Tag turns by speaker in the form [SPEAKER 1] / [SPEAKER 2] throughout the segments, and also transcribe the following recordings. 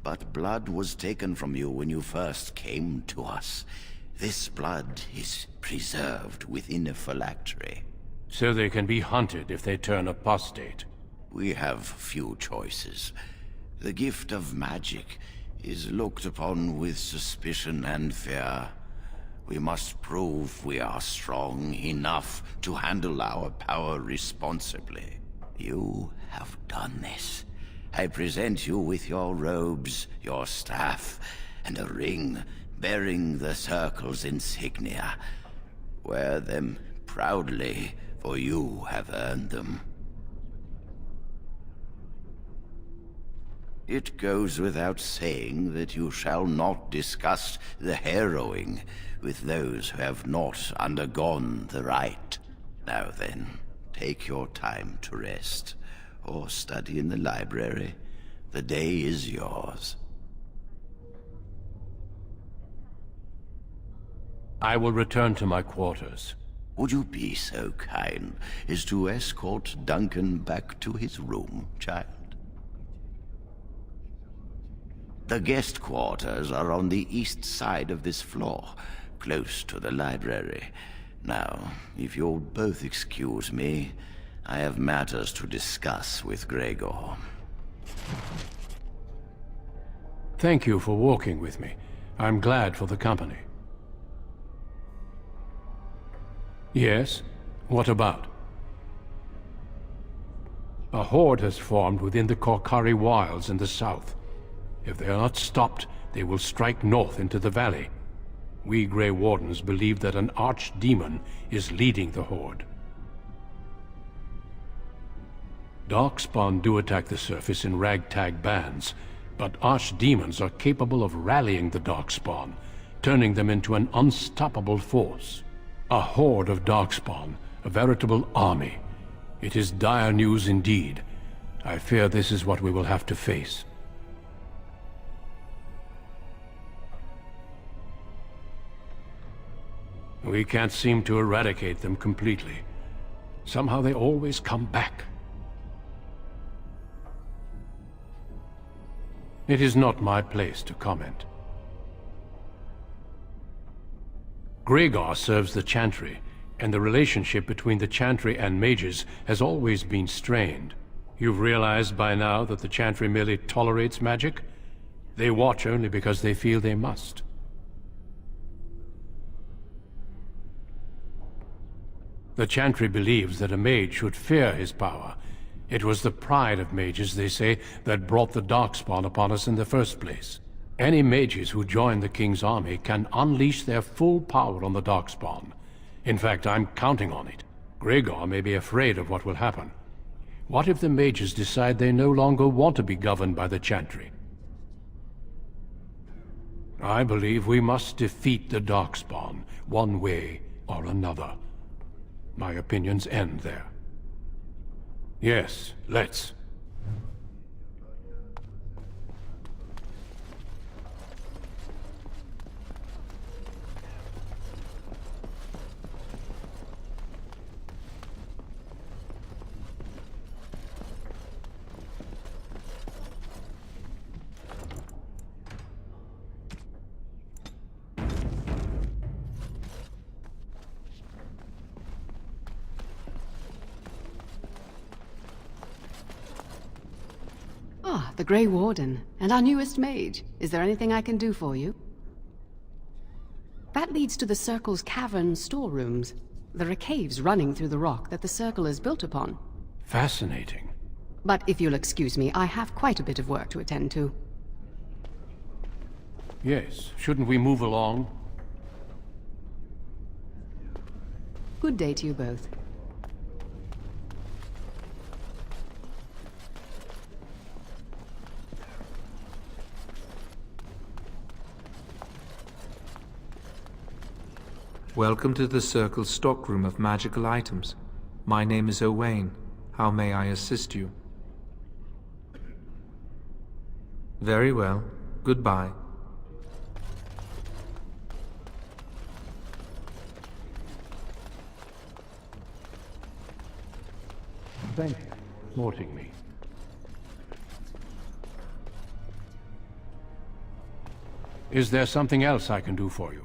[SPEAKER 1] but blood was taken from you when you first came to us. This blood is preserved within a phylactery.
[SPEAKER 2] So they can be hunted if they turn apostate.
[SPEAKER 1] We have few choices. The gift of magic is looked upon with suspicion and fear. We must prove we are strong enough to handle our power responsibly. You have done this. I present you with your robes, your staff, and a ring bearing the Circle's insignia. Wear them proudly, for you have earned them. It goes without saying that you shall not discuss the harrowing with those who have not undergone the rite. Now then, take your time to rest, or study in the library. The day is yours.
[SPEAKER 2] I will return to my quarters.
[SPEAKER 1] Would you be so kind as to escort Duncan back to his room, child? The guest quarters are on the east side of this floor, close to the library. Now, if you'll both excuse me, I have matters to discuss with Gregor.
[SPEAKER 2] Thank you for walking with me. I'm glad for the company. Yes? What about? A horde has formed within the Korkari wilds in the south. If they are not stopped, they will strike north into the valley. We Grey Wardens believe that an archdemon is leading the horde. Darkspawn do attack the surface in ragtag bands, but archdemons are capable of rallying the Darkspawn, turning them into an unstoppable force. A horde of Darkspawn, a veritable army. It is dire news indeed. I fear this is what we will have to face. We can't seem to eradicate them completely. Somehow they always come back. It is not my place to comment. Gregor serves the Chantry, and the relationship between the Chantry and mages has always been strained. You've realized by now that the Chantry merely tolerates magic? They watch only because they feel they must. The Chantry believes that a mage should fear his power. It was the pride of mages, they say, that brought the Darkspawn upon us in the first place. Any mages who join the King's army can unleash their full power on the Darkspawn. In fact, I'm counting on it. Gregor may be afraid of what will happen. What if the mages decide they no longer want to be governed by the Chantry? I believe we must defeat the Darkspawn, one way or another. My opinions end there. Yes, let's.
[SPEAKER 3] Ah, the Grey Warden, and our newest mage. Is there anything I can do for you? That leads to the Circle's cavern storerooms. There are caves running through the rock that the Circle is built upon.
[SPEAKER 2] Fascinating.
[SPEAKER 3] But if you'll excuse me, I have quite a bit of work to attend to.
[SPEAKER 2] Yes, shouldn't we move along?
[SPEAKER 3] Good day to you both.
[SPEAKER 4] Welcome to the Circle's stockroom of magical items. My name is Owain. How may I assist you? Very well. Goodbye.
[SPEAKER 2] Thank you for supporting me. Is there something else I can do for you?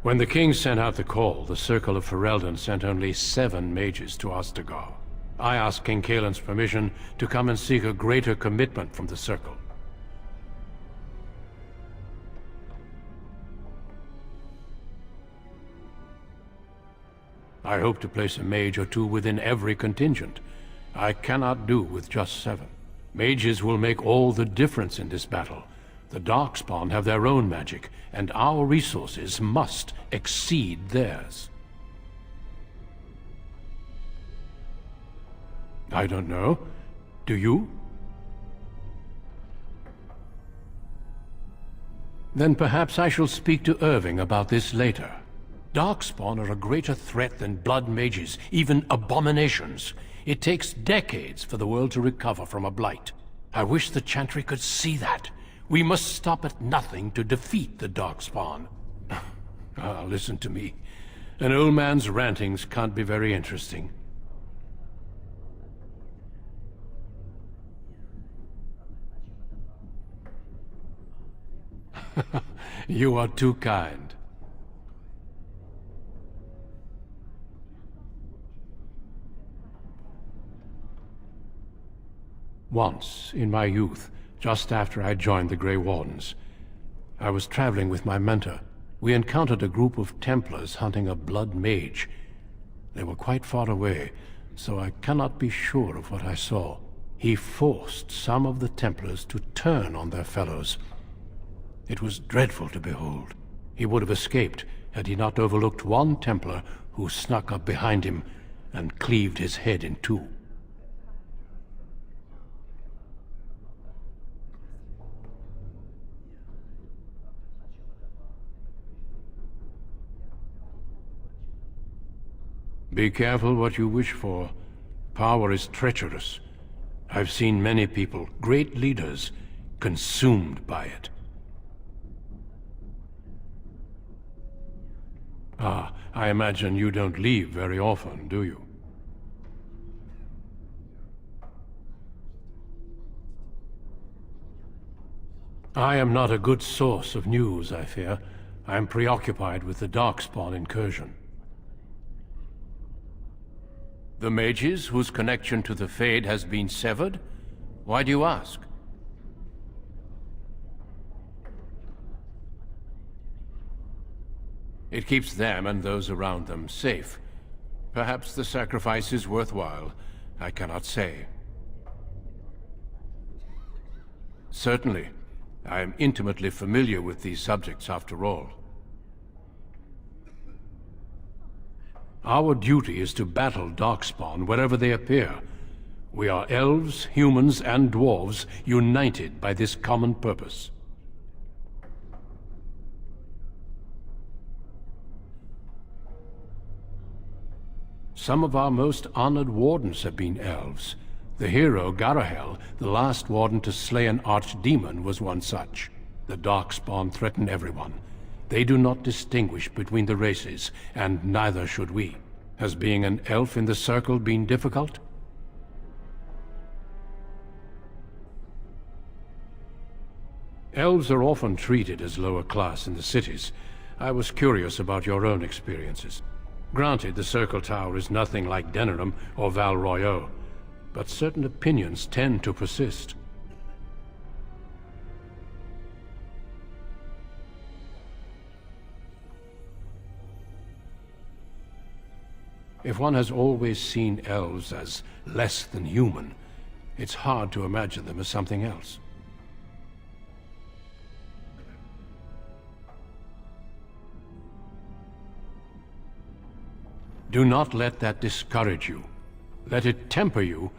[SPEAKER 2] When the king sent out the call, the Circle of Ferelden sent only 7 mages to Ostagar. I asked King Kaelin's permission to come and seek a greater commitment from the Circle. I hope to place a mage or 2 within every contingent. I cannot do with just 7. Mages will make all the difference in this battle. The Darkspawn have their own magic, and our resources must exceed theirs. I don't know. Do you? Then perhaps I shall speak to Irving about this later. Darkspawn are a greater threat than blood mages, even abominations. It takes decades for the world to recover from a blight. I wish the Chantry could see that. We must stop at nothing to defeat the Darkspawn. Listen to me. An old man's rantings can't be very interesting. You are too kind. Once, in my youth, just after I joined the Grey Wardens, I was traveling with my mentor. We encountered a group of Templars hunting a blood mage. They were quite far away, so I cannot be sure of what I saw. He forced some of the Templars to turn on their fellows. It was dreadful to behold. He would have escaped had he not overlooked one Templar who snuck up behind him and cleaved his head in 2. Be careful what you wish for. Power is treacherous. I've seen many people, great leaders, consumed by it. I imagine you don't leave very often, do you? I am not a good source of news, I fear. I am preoccupied with the Darkspawn incursion. The mages whose connection to the Fade has been severed? Why do you ask? It keeps them and those around them safe. Perhaps the sacrifice is worthwhile. I cannot say. Certainly. I am intimately familiar with these subjects after all. Our duty is to battle Darkspawn wherever they appear. We are elves, humans, and dwarves united by this common purpose. Some of our most honored wardens have been elves. The hero, Garahel, the last warden to slay an archdemon, was one such. The Darkspawn threaten everyone. They do not distinguish between the races, and neither should we. Has being an elf in the Circle been difficult? Elves are often treated as lower class in the cities. I was curious about your own experiences. Granted, the Circle Tower is nothing like Denerim or Val Royeaux, but certain opinions tend to persist. If one has always seen elves as less than human, it's hard to imagine them as something else. Do not let that discourage you. Let it temper you